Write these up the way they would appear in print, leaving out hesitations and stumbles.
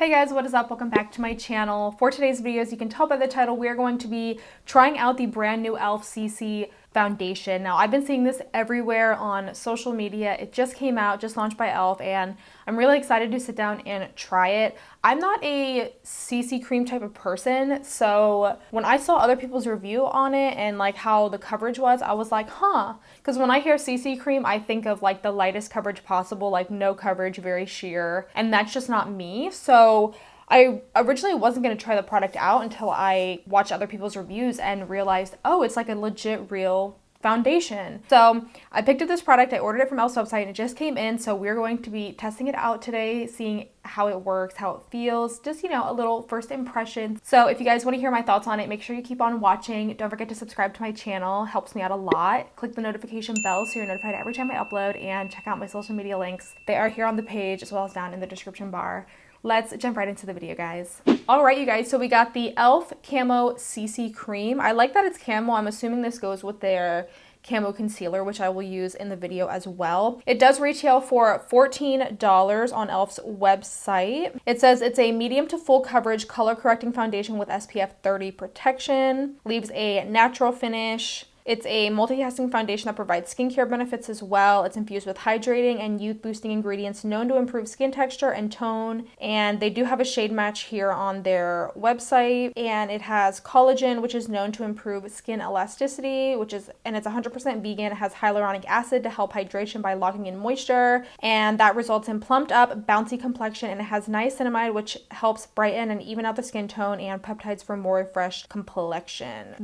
Hey guys, what is up? Welcome back to my channel. For today's video, as you can tell by the title, we are going to be trying out the brand new e.l.f. CC foundation. Now, I've been seeing this everywhere on social media. It just came out, just launched by e.l.f., and I'm really excited to sit down and try it. I'm not a CC cream type of person, so when I saw other people's review on it and like how the coverage was, I was like, huh. Because when I hear CC cream, I think of like the lightest coverage possible, like no coverage, very sheer, and that's just not me. So I originally wasn't going to try the product out until I watched other people's reviews and realized, oh, it's like a legit real foundation. So I picked up this product, I ordered it from e.l.f.'s website, and it just came in, so we're going to be testing it out today, seeing how it works, how it feels, just, you know, a little first impression. So if you guys want to hear my thoughts on it, make sure you keep on watching. Don't forget to subscribe to my channel, helps me out a lot. Click the notification bell so you're notified every time I upload, and check out my social media links. They are here on the page as well as down in the description bar. Let's jump right into the video, guys. All right, you guys, so we got the e.l.f. CAMO CC Cream. I like that it's camo. I'm assuming this goes with their camo concealer, which I will use in the video as well. It does retail for $14 on e.l.f.'s website. It says it's a medium to full coverage color correcting foundation with SPF 30 protection, leaves a natural finish. It's a multitasking foundation that provides skincare benefits as well. It's infused with hydrating and youth-boosting ingredients known to improve skin texture and tone. And they do have a shade match here on their website. And it has collagen, which is known to improve skin elasticity, and it's 100% vegan. It has hyaluronic acid to help hydration by locking in moisture. And that results in plumped up, bouncy complexion. And it has niacinamide, which helps brighten and even out the skin tone, and peptides for more refreshed complexion.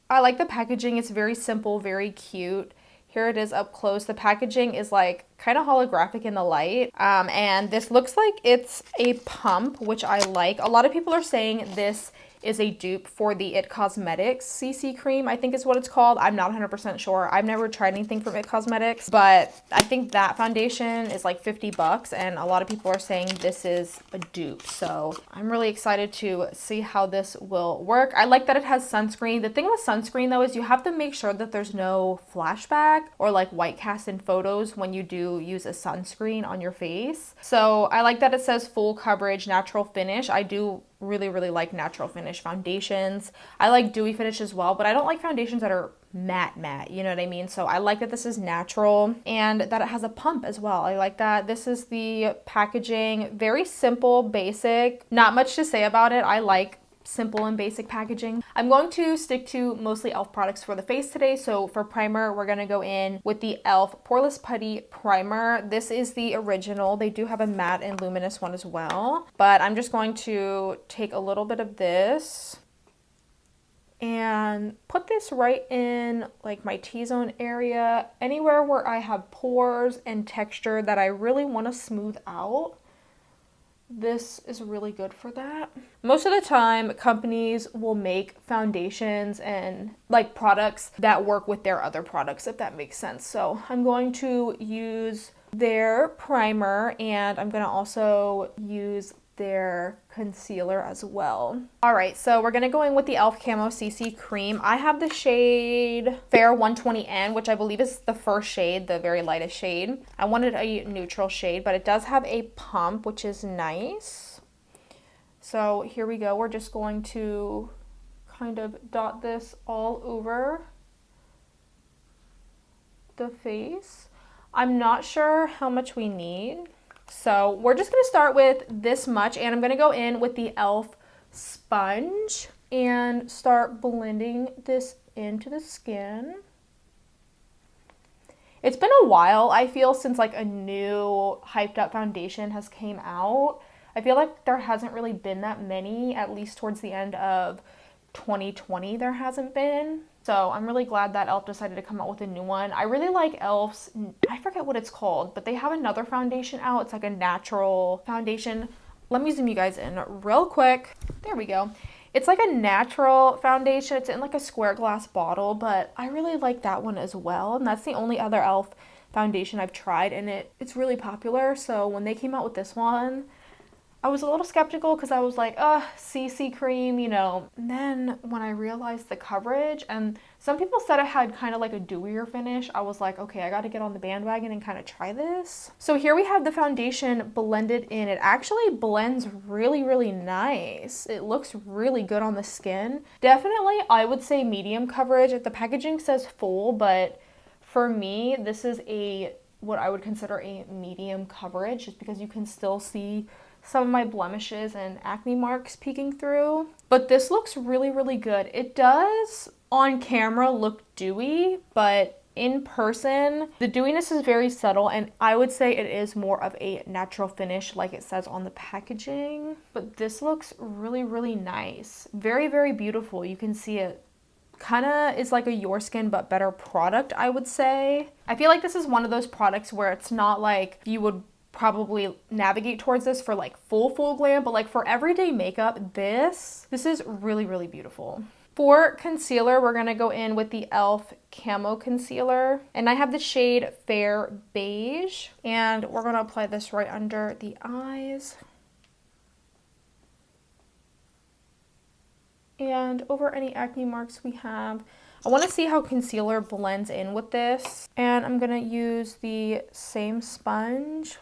I like the packaging. It's very simple, very cute. Here it is up close. The packaging is like kind of holographic in the light. And this looks like it's a pump, which I like. A lot of people are saying this is a dupe for the It Cosmetics CC cream, I think is what it's called. I'm not 100% sure. I've never tried anything from It Cosmetics, but I think that foundation is like 50 bucks, and a lot of people are saying this is a dupe. So I'm really excited to see how this will work. I like that it has sunscreen. The thing with sunscreen though is you have to make sure that there's no flashback or like white cast in photos when you do use a sunscreen on your face. So I like that it says full coverage, natural finish. I do really like natural finish foundations. I like dewy finish as well, but I don't like foundations that are matte, you know what I mean? So I like that this is natural and that it has a pump as well. I like that. This is the packaging. Very simple, basic, not much to say about it. I like simple and basic packaging. I'm going to stick to mostly e.l.f. products for the face today. So for primer, we're going to go in with the e.l.f. Poreless Putty Primer. This is the original. They do have a matte and luminous one as well, but I'm just going to take a little bit of this and put this right in like my T-zone area, anywhere where I have pores and texture that I really want to smooth out. This is really good for that. Most of the time, companies will make foundations and like products that work with their other products, if that makes sense. So I'm going to use their primer, and I'm going to also use their concealer as well. All right, so we're gonna go in with the e.l.f. Camo CC Cream. I have the shade Fair 120N, which I believe is the first shade, the very lightest shade. I wanted a neutral shade, but it does have a pump, which is nice. So here we go. We're just going to kind of dot this all over the face. I'm not sure how much we need, so we're just going to start with this much, and I'm going to go in with the e.l.f. sponge and start blending this into the skin. It's been a while, I feel, since like a new hyped up foundation has came out. I feel like there hasn't really been that many, at least towards the end of 2020 there hasn't been. So I'm really glad that e.l.f. decided to come out with a new one. I really like e.l.f.'s, I forget what it's called, but they have another foundation out. It's like a natural foundation. Let me zoom you guys in real quick. There we go. It's like a natural foundation. It's in like a square glass bottle, but I really like that one as well. And that's the only other e.l.f. foundation I've tried, and it's really popular. So when they came out with this one, I was a little skeptical because I was like, CC cream, you know. And then when I realized the coverage, and some people said it had kind of like a dewier finish, I was like, okay, I got to get on the bandwagon and kind of try this. So here we have the foundation blended in. It actually blends really, really nice. It looks really good on the skin. Definitely, I would say medium coverage. The packaging says full, but for me, this is what I would consider a medium coverage, just because you can still see some of my blemishes and acne marks peeking through. But this looks really, really good. It does on camera look dewy, but in person, the dewiness is very subtle, and I would say it is more of a natural finish like it says on the packaging. But this looks really, really nice. Very, very beautiful. You can see it kind of is like a Your Skin but better product, I would say. I feel like this is one of those products where it's not like you would probably navigate towards this for like full glam, but like for everyday makeup, this is really, really beautiful. For concealer, we're gonna go in with the e.l.f. Camo Concealer, and I have the shade Fair Beige, and we're gonna apply this right under the eyes and over any acne marks we have. I want to see how concealer blends in with this, and I'm gonna use the same sponge.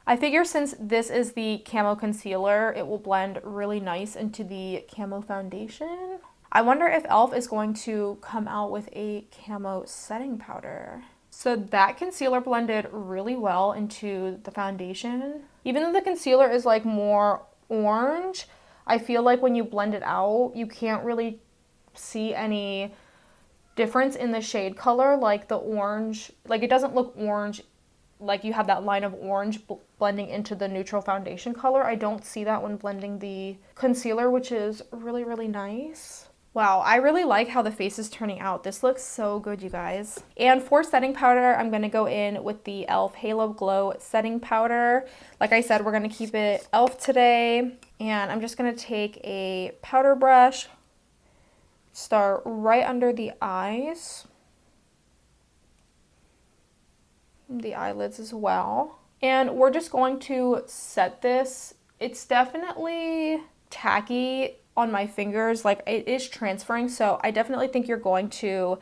I figure since this is the Camo Concealer, it will blend really nice into the Camo foundation. I wonder if e.l.f. is going to come out with a Camo setting powder. So that concealer blended really well into the foundation. Even though the concealer is like more orange, I feel like when you blend it out, you can't really see any difference in the shade color, like the orange, like it doesn't look orange, like you have that line of orange blending into the neutral foundation color. I don't see that when blending the concealer, which is really, really nice. Wow, I really like how the face is turning out. This looks so good, you guys. And for setting powder, I'm going to go in with the e.l.f. Halo Glow setting powder. Like I said, we're going to keep it e.l.f. today. And I'm just going to take a powder brush, start right under the eyes, the eyelids as well. And we're just going to set this. It's definitely tacky on my fingers, like it is transferring, so I definitely think you're going to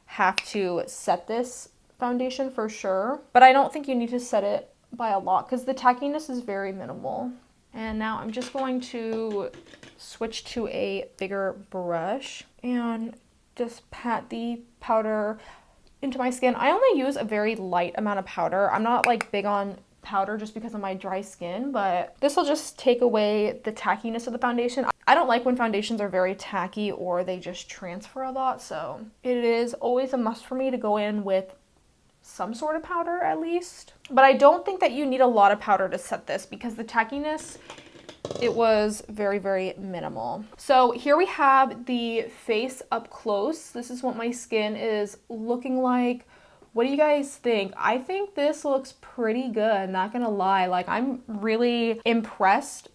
have to set this foundation for sure, but I don't think you need to set it by a lot because the tackiness is very minimal. And now I'm just going to switch to a bigger brush and just pat the powder into my skin. I only use a very light amount of powder. I'm not like big on powder just because of my dry skin, but this will just take away the tackiness of the foundation. I don't like when foundations are very tacky or they just transfer a lot, so it is always a must for me to go in with some sort of powder at least. But I don't think that you need a lot of powder to set this because the tackiness, it was very, very minimal. So here we have the face up close. This is what my skin is looking like. What do you guys think? I think this looks pretty good, not gonna lie. Like, I'm really impressed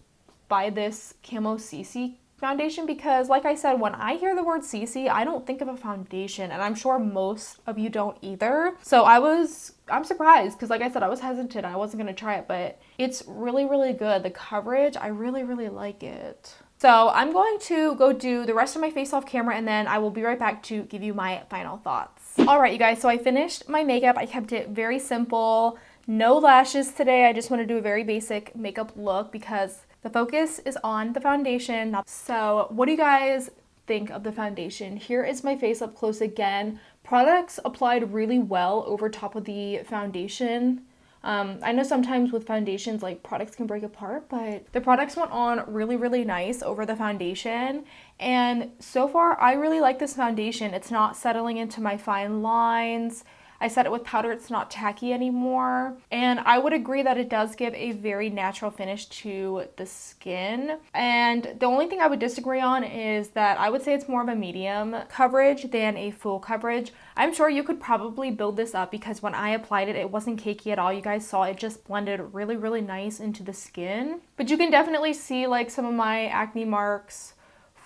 by this Camo CC foundation because, like I said, when I hear the word CC, I don't think of a foundation, and I'm sure most of you don't either. So I'm surprised because, like I said, I was hesitant. I wasn't gonna try it, but it's really, really good. The coverage, I really, really like it. So I'm going to go do the rest of my face off camera, and then I will be right back to give you my final thoughts. All right, you guys, so I finished my makeup. I kept it very simple. No lashes today. I just want to do a very basic makeup look because the focus is on the foundation. So what do you guys think of the foundation? Here is my face up close again. Products applied really well over top of the foundation. I know sometimes with foundations, like, products can break apart, but the products went on really, really nice over the foundation. And so far, I really like this foundation. It's not settling into my fine lines. I set it with powder, it's not tacky anymore. And I would agree that it does give a very natural finish to the skin. And the only thing I would disagree on is that I would say it's more of a medium coverage than a full coverage. I'm sure you could probably build this up because when I applied it, it wasn't cakey at all. You guys saw it just blended really, really nice into the skin. But you can definitely see like some of my acne marks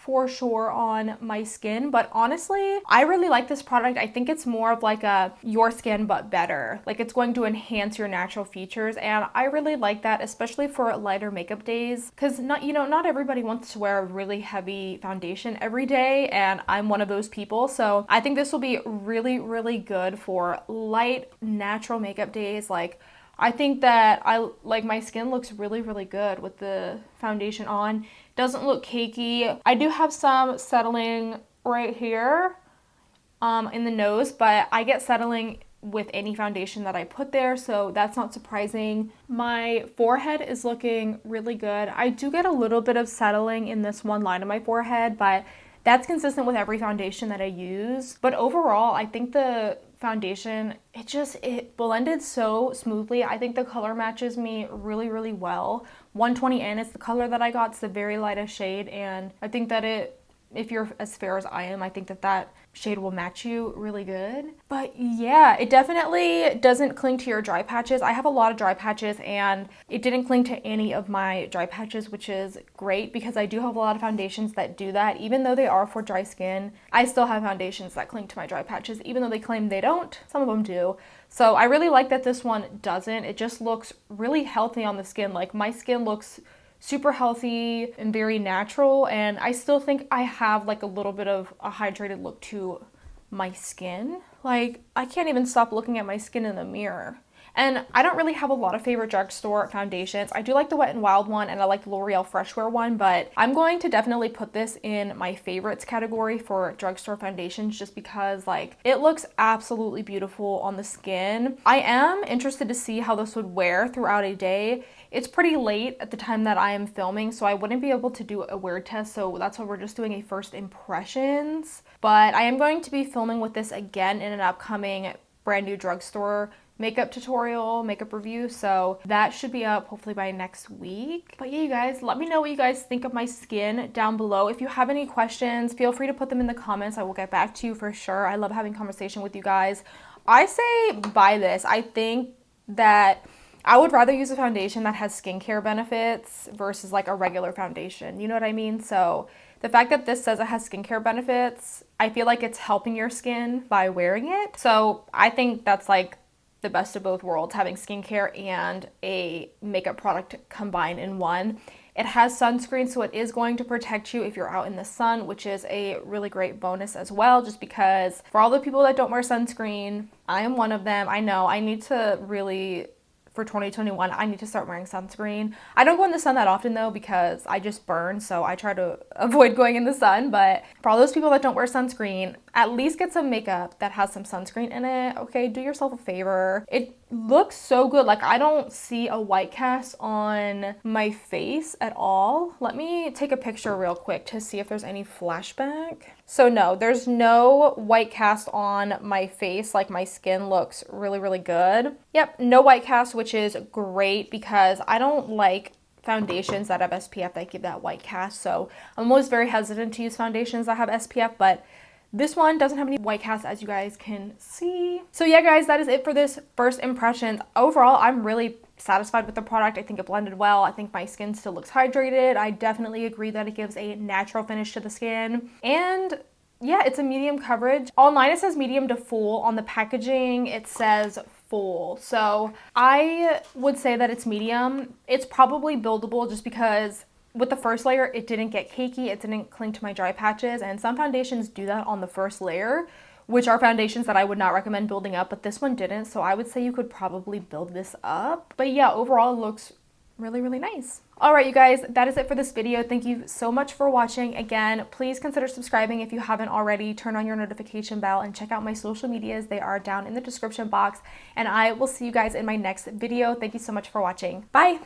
for sure on my skin, but honestly, I really like this product. I think it's more of like a your skin but better. Like it's going to enhance your natural features, and I really like that, especially for lighter makeup days, because not everybody wants to wear a really heavy foundation every day, and I'm one of those people. So I think this will be really, really good for light natural makeup days. Like I think that my skin looks really, really good with the foundation on. Doesn't look cakey. I do have some settling right here in the nose, but I get settling with any foundation that I put there, so that's not surprising. My forehead is looking really good. I do get a little bit of settling in this one line of my forehead, but that's consistent with every foundation that I use. But overall, I think the foundation, it blended so smoothly. I think the color matches me really, really well. 120N is the color that I got. It's the very lightest shade, and I think that if you're as fair as I am, I think that shade will match you really good. But yeah, it definitely doesn't cling to your dry patches. I have a lot of dry patches, and it didn't cling to any of my dry patches, which is great because I do have a lot of foundations that do that. Even though they are for dry skin, I still have foundations that cling to my dry patches, even though they claim they don't. Some of them do. So I really like that this one doesn't. It just looks really healthy on the skin. Like my skin looks super healthy and very natural, and I still think I have like a little bit of a hydrated look to my skin. Like I can't even stop looking at my skin in the mirror. And I don't really have a lot of favorite drugstore foundations. I do like the Wet n Wild one, and I like the L'Oreal Freshwear one, but I'm going to definitely put this in my favorites category for drugstore foundations just because like it looks absolutely beautiful on the skin. I am interested to see how this would wear throughout a day. It's pretty late at the time that I am filming, so I wouldn't be able to do a wear test, so that's why we're just doing a first impressions. But I am going to be filming with this again in an upcoming brand new drugstore makeup tutorial, makeup review, so that should be up hopefully by next week. But yeah, you guys, let me know what you guys think of my skin down below. If you have any questions, feel free to put them in the comments. I will get back to you for sure. I love having conversation with you guys. I say buy this. I think that I would rather use a foundation that has skincare benefits versus like a regular foundation. You know what I mean? So the fact that this says it has skincare benefits, I feel like it's helping your skin by wearing it. So I think that's like the best of both worlds, having skincare and a makeup product combined in one. It has sunscreen, so it is going to protect you if you're out in the sun, which is a really great bonus as well, just because for all the people that don't wear sunscreen, I am one of them. I know I need to really, for 2021, I need to start wearing sunscreen. I don't go in the sun that often though because I just burn, so I try to avoid going in the sun. But for all those people that don't wear sunscreen, at least get some makeup that has some sunscreen in it. Okay, do yourself a favor. It looks so good. Like I don't see a white cast on my face at all. Let me take a picture real quick to see if there's any flashback. So no, there's no white cast on my face. Like my skin looks really, really good. Yep, no white cast, which is great because I don't like foundations that have SPF that give that white cast. So I'm always very hesitant to use foundations that have SPF, but this one doesn't have any white cast, as you guys can see. So yeah, guys, that is it for this first impressions. Overall, I'm really satisfied with the product. I think it blended well. I think my skin still looks hydrated. I definitely agree that it gives a natural finish to the skin. And yeah, it's a medium coverage. Online it says medium to full. On the packaging it says full. So I would say that it's medium. It's probably buildable just because with the first layer, it didn't get cakey, it didn't cling to my dry patches, and some foundations do that on the first layer, which are foundations that I would not recommend building up, but this one didn't, so I would say you could probably build this up. But yeah, overall it looks really, really nice. All right, you guys, that is it for this video. Thank you so much for watching. Again, please consider subscribing if you haven't already. Turn on your notification bell and check out my social medias. They are down in the description box, and I will see you guys in my next video. Thank you so much for watching. Bye.